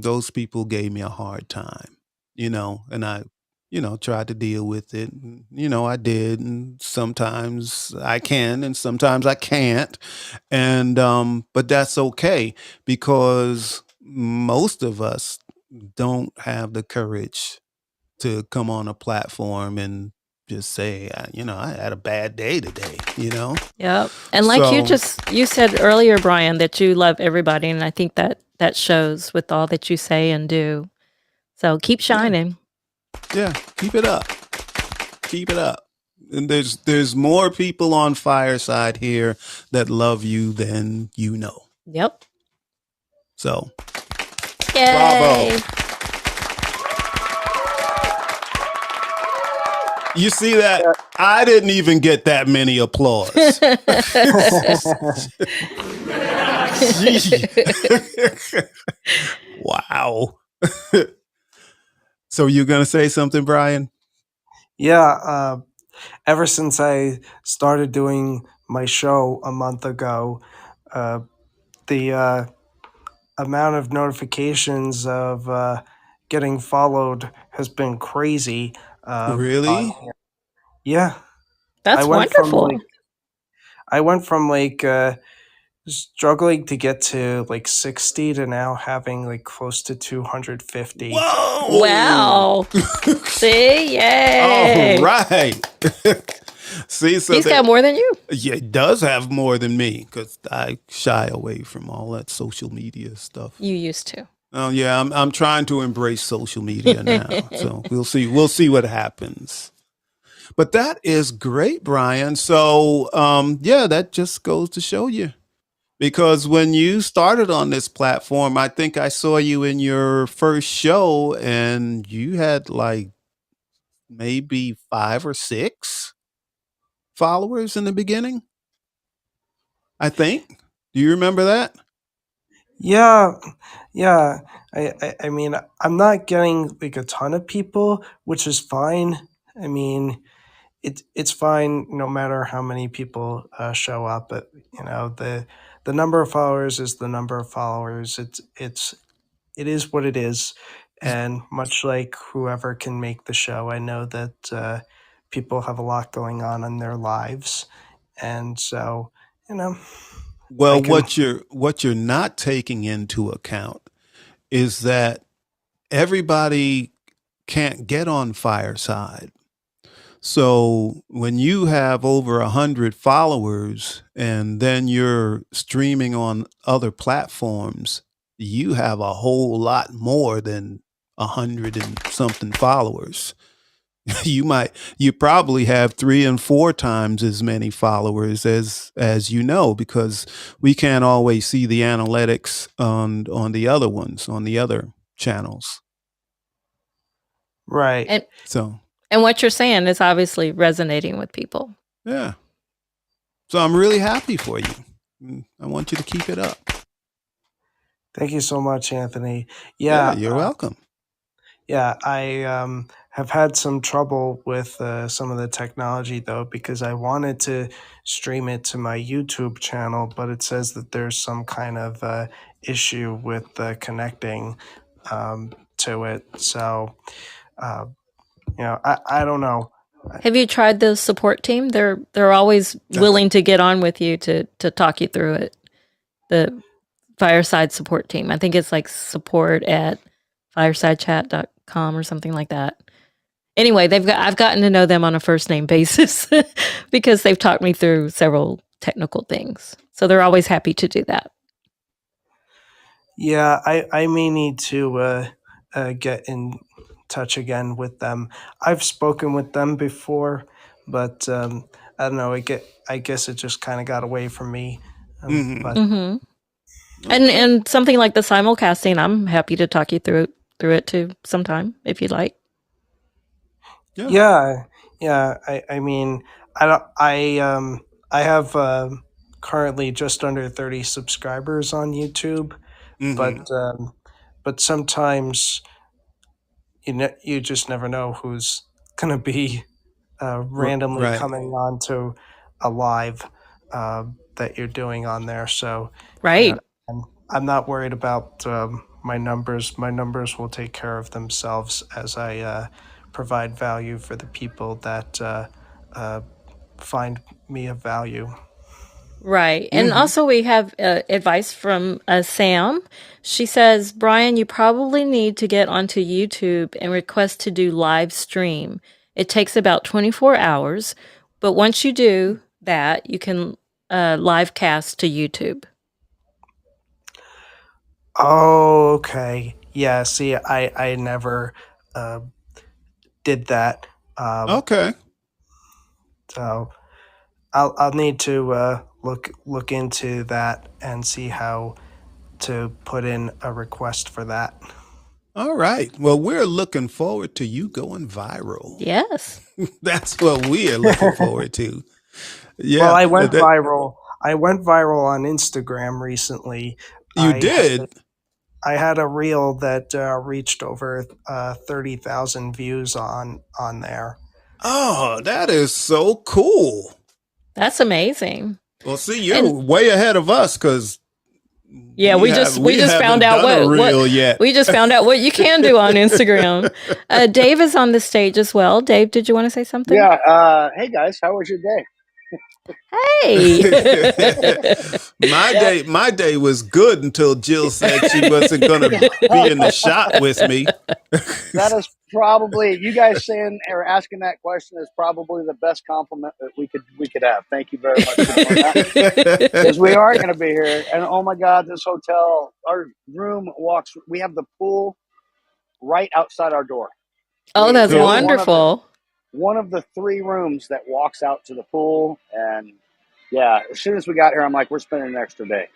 those people gave me a hard time, and I, tried to deal with it. And, I did. And sometimes I can, and sometimes I can't. And, but that's okay because most of us don't have the courage to come on a platform and just say, I had a bad day today, Yep. And like So, you said earlier, Brian, that you love everybody. And I think that shows with all that you say and do. So keep yeah, shining. yeah, keep it up. Keep it up. And there's more people on Fireside here that love you than you know. Yep. So, Yay. bravo. You see that? I didn't even get that many applause. Wow. So you're going to say something, Brian? Yeah. Ever since I started doing my show a month ago, the amount of notifications of getting followed has been crazy. Really? Yeah. That's wonderful. I went from struggling to get to 60 to now having close to 250. Whoa! Wow. See? Yay. All right. See, so he's got more than you. Yeah, he does have more than me because I shy away from all that social media stuff. You used to. Oh yeah, I'm trying to embrace social media now. So we'll see what happens. But that is great, Brian. So yeah, that just goes to show you. Because when you started on this platform, I think I saw you in your first show and you had maybe 5 or 6 followers in the beginning. I think. Do you remember that? Yeah. I mean, I'm not getting a ton of people, which is fine. I mean, it's fine no matter how many people show up. But the number of followers is the number of followers. It is what it is, and much like whoever can make the show, I know that people have a lot going on in their lives, and so Well, what you're not taking into account is that everybody can't get on Fireside. So when you have over 100 followers and then you're streaming on other platforms, you have a whole lot more than 100 and something followers. You probably have 3 and 4 times as many followers as because we can't always see the analytics on the other ones, on the other channels. Right. And what you're saying is obviously resonating with people. Yeah. So I'm really happy for you. I want you to keep it up. Thank you so much, Anthony. Yeah, you're welcome. Yeah, I have had some trouble with some of the technology, though, because I wanted to stream it to my YouTube channel, but it says that there's some kind of issue with connecting to it. So, I don't know. Have you tried the support team? They're always willing to get on with you to talk you through it. The Fireside support team. I think it's support@firesidechat.com or something like that. Anyway, I've gotten to know them on a first name basis because they've talked me through several technical things. So they're always happy to do that. Yeah, I may need to get in touch again with them. I've spoken with them before, but I don't know. I guess it just kind of got away from me. And something like the simulcasting, I'm happy to talk you through it through it too sometime if you'd like. Yeah. I mean, I have currently just under 30 subscribers on YouTube, but sometimes you just never know who's gonna be randomly coming on to a live that you're doing on there. So right. I'm not worried about my numbers. My numbers will take care of themselves as I provide value for the people that find me of value. Right. And also we have advice from Sam. She says, Brian, you probably need to get onto YouTube and request to do live stream. It takes about 24 hours, but once you do that, you can live cast to YouTube. Oh, okay. Yeah, see, I never did that. Okay. So I'll need to look into that and see how to put in a request for that. All right. Well, we're looking forward to you going viral. Yes. That's what we are looking forward to. Yeah. Well, I went viral. I went viral on Instagram recently. You did? I had a reel that reached over 30,000 views on there. Oh, that is so cool. That's amazing. Well, see, you're way ahead of us because we just found out we just found out what you can do on Instagram. Dave is on the stage as well. Dave, did you want to say something? Yeah. Hey guys, how was your day? Hey. My day was good until Jill said she wasn't going to be in the shot with me. That is probably, you guys saying or asking that question is probably the best compliment that we could have. Thank you very much for doing that. Because we are going to be here, and oh my God, this hotel, our room we have the pool right outside our door. Oh, that's wonderful. One of the 3 rooms that walks out to the pool, and yeah, as soon as we got here, I'm like, we're spending an extra day.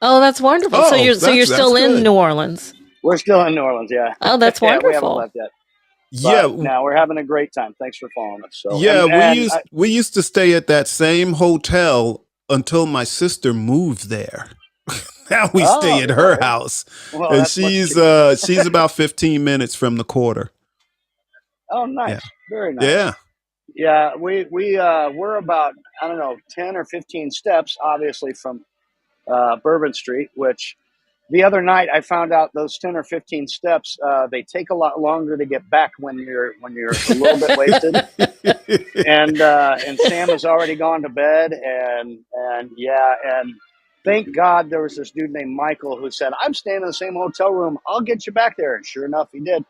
Oh, that's wonderful. So you're still in New Orleans. We're still in New Orleans, yeah. Oh, that's wonderful. We haven't left yet. But no, we're having a great time. Thanks for following us. So we used to stay at that same hotel until my sister moved there. Now we stay at her house, and she's about 15 minutes from the quarter. Oh, nice. Yeah. Very nice. Yeah. Yeah, we're about, I don't know, 10 or 15 steps, obviously, from Bourbon Street, which the other night I found out those 10 or 15 steps, they take a lot longer to get back when you're a little bit wasted. And Sam has already gone to bed, and thank God there was this dude named Michael who said, I'm staying in the same hotel room. I'll get you back there. And sure enough, he did.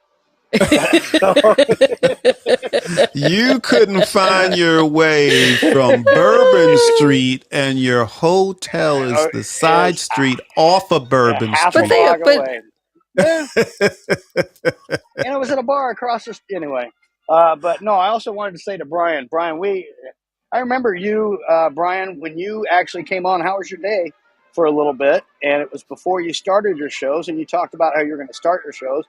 You couldn't find your way from Bourbon Street, and your hotel is the side street off of Bourbon Street. And it was at a bar across the anyway. But no, I also wanted to say to Brian, I remember you, Brian, when you actually came on. How was your day for a little bit? And it was before you started your shows, and you talked about how you're going to start your shows.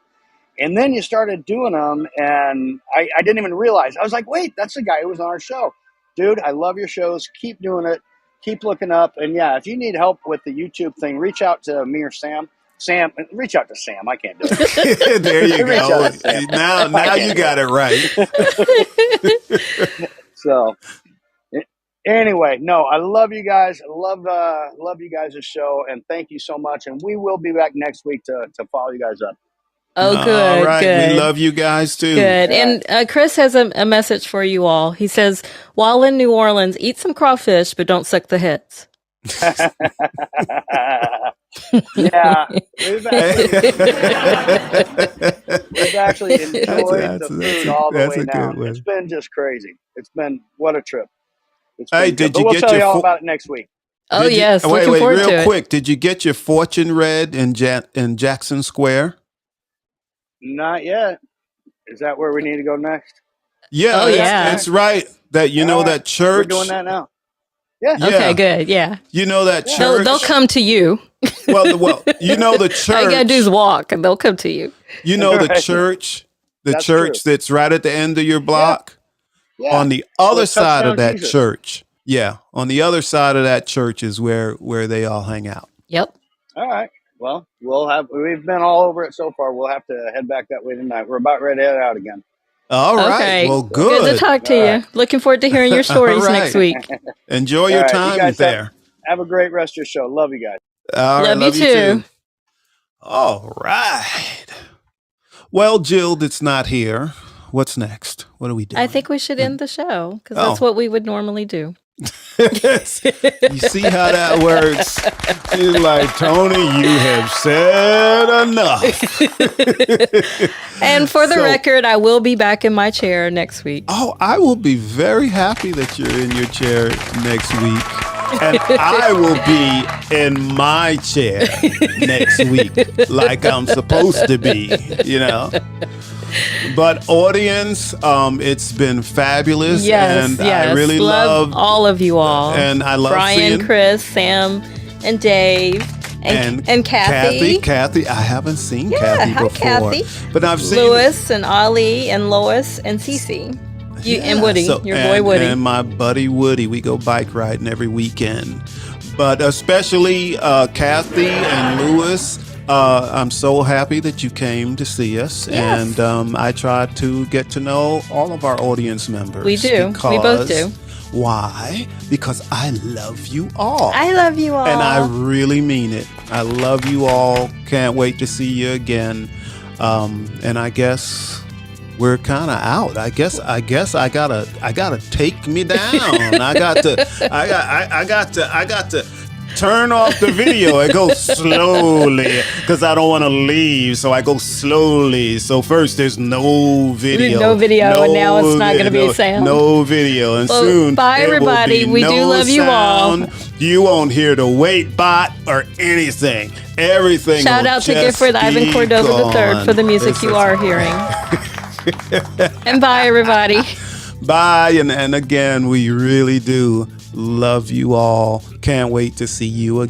And then you started doing them, and I didn't even realize. I was like, wait, that's the guy who was on our show. Dude, I love your shows. Keep doing it. Keep looking up. And, yeah, if you need help with the YouTube thing, reach out to me or Sam. Sam, reach out to Sam. I can't do it. There you go. Now you got it right. So, anyway, no, I love you guys. I love you guys' show, and thank you so much. And we will be back next week to follow you guys up. Oh, good. All right. Good. We love you guys too. Good. And Chris has a message for you all. He says, while in New Orleans, eat some crawfish, but don't suck the hits. Yeah. We've actually enjoyed the food all the way down. It's been just crazy. It's been, what a trip. Hey, did you we'll get tell you all about it next week. Oh, yes. Wait, real quick. Did you get your fortune read in Jackson Square? Not yet. Is that where we need to go next? Yeah, it's right. That that church. We're doing that now. Yeah. Okay, good. Yeah. That church. They'll come to you. Well, the church. All you gotta do is walk, and they'll come to you. You know the Right. church, That's church true. that's right at the end of your block. Yeah. On the other With side of Touchdown that Jesus. church, on the other side of that church is where they all hang out. Yep. All right. Well, we've been all over it so far. We'll have to head back that way tonight. We're about ready to head out again. All right. Okay. Well, Good to good. talk to All you. right. Looking forward to hearing your stories All next right. week. Enjoy All your right. You time guys there. have a great rest of your show. Love you guys. All right. Love you too. All right. Well, Jill, that's not here. What's next? What are we doing? I think we should end the show because that's Oh. what we would normally do. You see how that works? She's like, Tony, you have said enough. And for the So- record, I will be back in my chair next week. Oh, I will be very happy that you're in your chair next week. And I will be in my chair next week, like I'm supposed to be, you know. But audience, it's been fabulous, Yes, and yes. I really love love, all of you all. and I love Brian, seeing Chris, Sam, and Dave, and Kathy. Kathy, I haven't seen Yeah, Kathy hi, before, Kathy. but I've seen Lewis and Ali and Lois and Cece. And Woody, your boy Woody. and my buddy Woody. We go bike riding every weekend, but especially Kathy and Lewis. I'm so happy that you came to see us, Yes. and I try to get to know all of our audience members. We do. We both do. Why? Because I love you all. I love you all. And I really mean it. I love you all. Can't wait to see you again. And I guess we're kind of out. I guess I gotta take me down. I got to turn off the video and go slowly because I don't want to leave. So I go slowly. So first there's no video. No video, and now it's not gonna be sound. No video. And Well, soon bye, there will everybody. be We do no love you all. sound. You won't hear the wait bot or anything. Everything. Shout will out to just Gifford Ivan be Cordova III gone. for the music This you is- are hearing. And bye, everybody. Bye. And again, we really do love you all. Can't wait to see you again.